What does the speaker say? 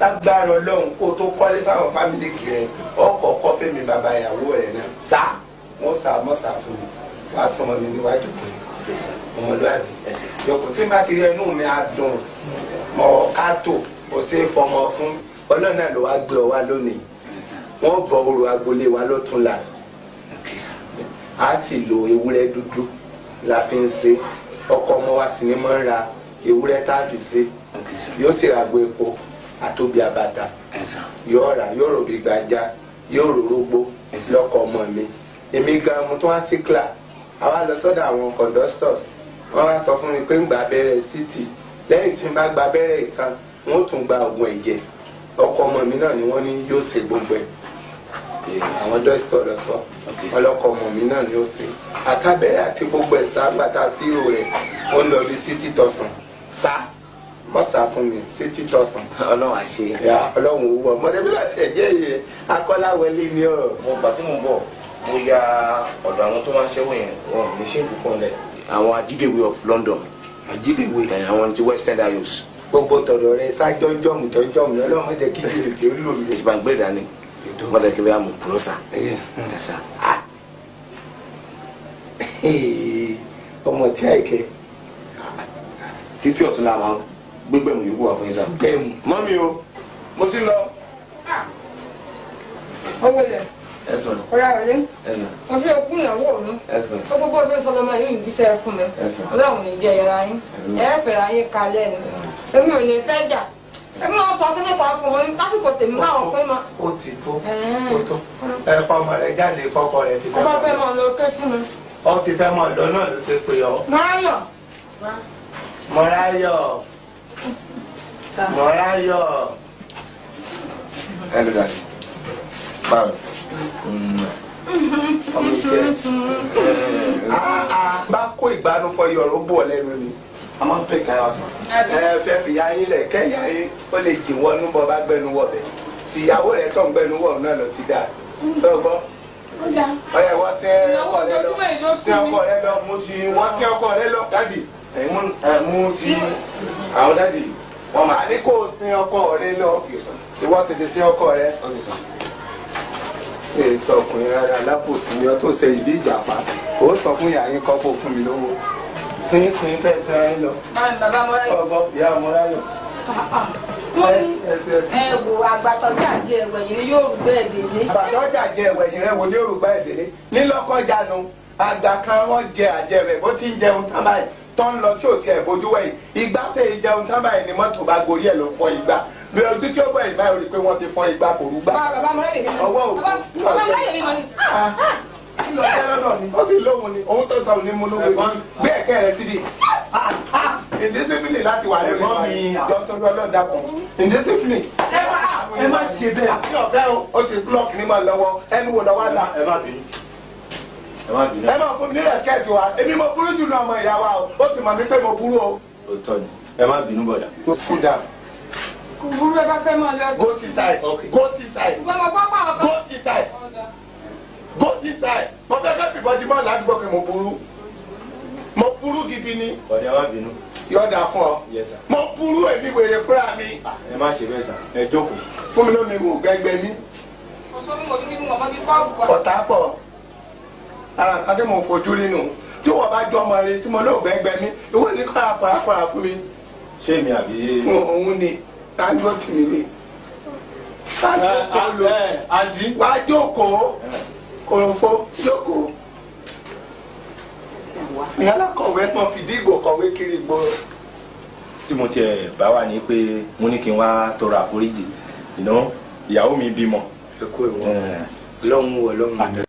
lágbára Ọlọ́run kó tó kọ́lé fáwọn fámìlì kiri ọkọ̀ kọ́fẹ́ mi bàbá ìyàwó rẹ̀ náà sá wọ́n sá mọ́sá fún mi wàá sọmọ mi níwájú pé ọmọlúwàbí yọkùn tí má ti rí ẹnu mi á dùn mọ́ kátó kò sí fọmọ fún Ọlọ́run náà ló wá gbé ọ wá lónìí wọ́n bọ orò agbolé wa lọ́túnla a sì lo ewúrẹ́ dúdú la fi ń ṣe ọkọ ọmọ wa sì ni mọ́ ń ra ewúrẹ́ tá a fi ṣe yóò sì ra gbo epo àtòbí abata yóò rà yóò rò bí gbajá yóò rò rógbó lọkọ ọmọ mi èmi gan mo tún wá sí kílà àwa lọ sọ́dọ̀ àwọn conductors wọ́n wá sọ fún mi pé ń gba abẹ́rẹ́ city lẹ́yìn tí n bá gba abẹ́rẹ́ ìtàn wọ́n tún gba oògùn ẹ̀jẹ̀ ọkọ ọmọ mi náà ni wọ́n ní yóò ṣe gbogbo ẹ̀ àwọn dókítà lọ sọ ọlọkọ ọmọ mi náà ni ó ṣe àtàbẹ̀rẹ̀ àti gbogbo ẹ̀ sábàtà zero rẹ̀ ó lọ bí 60,000 sá mọ́sà fún mi 60,000. Ọlọ́run àṣẹ. Ọlọ́run owó ọmọdébí láti ẹ̀jẹ̀ yìí akọ́láwọlé ni ọ̀. mo gbà tí mo bọ̀ mo ya ọ̀dọ̀ àwọn tó máa ń ṣẹ́wó yẹn wọn ní ṣéǹkù kan lẹ̀. àwọn Ajídèwé of London. Ajídèwé. àwọn ti Western Dios. gbogbo tọ̀dọ̀ rẹ sájọ́jọ́mù tọ́jọ́mù Ọlọ́run jẹ́ kí jìnnì tí ó lò mí. ìṣèpá gbé dání wọ́n lè kí bí a mú púrọ́sà. ọmọ tí àìkẹ́. títí ọ̀tún la máa gbégbẹ̀mù yòókù wà fún yín sá. gbẹ̀mù. mọ́mí o mo ti lọ. ọwọ́ ilẹ̀ ẹ̀sùn ọ̀rẹ́ àrẹ́lẹ́ ẹ̀sùn mo fi òkú ìnáwó mi ẹ̀sùn ó gbogbo ọdún sọlọmọ yìí ń díṣẹ́ fún mi Ọlọ́run ní jẹ́ yẹra yín ẹ̀ẹ́fẹ̀rẹ̀ ayé kalẹ̀ ni èmi ò ní fẹ́ jà èmi náà sọ fún nípa fún wọn lásìkò tèmi máa wọ̀ pé máa. ó ti tó ó tó ẹ̀kọ́ ọmọ rẹ jáde kọ́kọ́ rẹ ti fẹ́. ọba fẹ́ máa lọ ké sí mi. ọ ti fẹ́ mọ ọ̀dọ́ náà ló ṣe pé ọ. Mọ́ráyọ̀. Mọ́ráyọ̀. Mọ́ráyọ̀. ẹ ló dàní. báwo. ọmọ ìṣe bá kó ìgbánú fọ yọrọ bọ̀ lẹ́nu ni. a máa ń pè káyọ̀ ọ̀sán. fẹ́ fi yáyín lẹ̀ kẹ́yà yín ó lè jì wọnú bọ́ bá gbẹnu wọ̀ bẹ̀ tìyàwó rẹ̀ tó ń gbẹnu wọ̀ náà lọ ti dáa sọ́gbọ́n. ọyẹ wọ́n sí ọkọ rẹ lọ sí ọkọ rẹ lọ mo ti wọ́n sí ọkọ rẹ lọ dádì mú ti àwọn dádì wọ́n máa ní kó o sin ọkọ rẹ lọ ìwọ tètè sí ọkọ rẹ. ṣé sọ ọkùnrin rárá alápòsí ni ọ tó ṣe ìdí ìjàpá ó sọ fún ìyá yín kọ́ kó fún mi lówó sin fẹ́ sẹ́yìn lọ. bàbá Mọ́ráyọ̀. ọgbọ́n ìyá Mọ́ráyọ̀. wọ́n ní ẹ wo àgbàtọ́jú àjẹ ẹ̀wẹ̀ yìí yóò rú bẹ́ẹ̀ délé. àgbàtọ́jú àjẹ ẹ̀wẹ̀ yìí rẹ̀ wo ní òrùgbà ìdílé nílọ́kọ̀jánu àgbà kan wọ́n jẹ àjẹ rẹ̀ bó ti ń jẹun tán báyìí tó ń lọ tí ò tiẹ̀ bójú wẹ̀yìn ìgbà tẹ̀ ìjẹun tán báyìí ni mọ́tò bá gorí ẹ̀ ló fọ́ ìgbà bí ojú tí ó gbọ́ ìgbà rí i pé wọ́n ti fọ́ ìgbà kò rúgbà. bàbá Mọ́ráyọ̀ mi ọwọ́ òkú lọ jẹ́ lọ́dọ̀ ni ó sì lóhun ni òun tó sọ ní múnúwé gbé ẹ̀kẹ́ rẹ̀ síbi indiscipline láti wà lẹ́nu mi dọ́tọ́rọ́ ọlọ́dà kan indiscipline. ẹ má ṣe bẹ́ẹ̀ àti ọ̀fẹ́ o ti blọọkì ní màá lọ́wọ́ ẹnu wò lọ́wọ́ la. ẹ má bínú. ẹ má fún mi ní rẹ̀skẹ́ẹ̀tì wa èmi mo burú jù lọ ọmọ ìyá wa o ó sì mọ̀ mí pé mo burú o. òótọ́ ni ẹ má bínú bọ̀dà. kú dà. kò burú ẹ bá fẹ́ máa lọ. go to side go to side go to side go to side mo fẹ́ kẹ́ fìbọn di mọ́ ládùúgbò pé mo burú mo burú gidi ni. bọ̀dà ẹ má bínú. yọ̀ọ̀dà fún ọ. Yes sir. mo burú èmi wèrè fúnra mi. ẹ má ṣe bẹ́ẹ̀ sà ẹ jókòó. fún mi lómi wò gbẹgbẹ mi. ọ̀tá pọ̀ ara nǹkan tí mo fojú rí nù tí wọ́n bá jọ ọmọ rẹ tí mo lóò gbẹgbẹ mi ìwé ní kọ́ra pàràpàrà fún mi. ṣé mi àbí. òun ni tájú ó tì mí ni. àǹtí. wàá jókòó kòròfó jókòó. ní alákọ̀wé tán fìdí ìgò kọ̀wé kiri ìgboro. tí mo tiẹ̀ bá wà ní pé mo ní kí n wá tọrọ àforíjì ìyàwó mi bímọ. ẹ kú ìwọ lọ́hùn-ún wọ lọ́hùn-ún.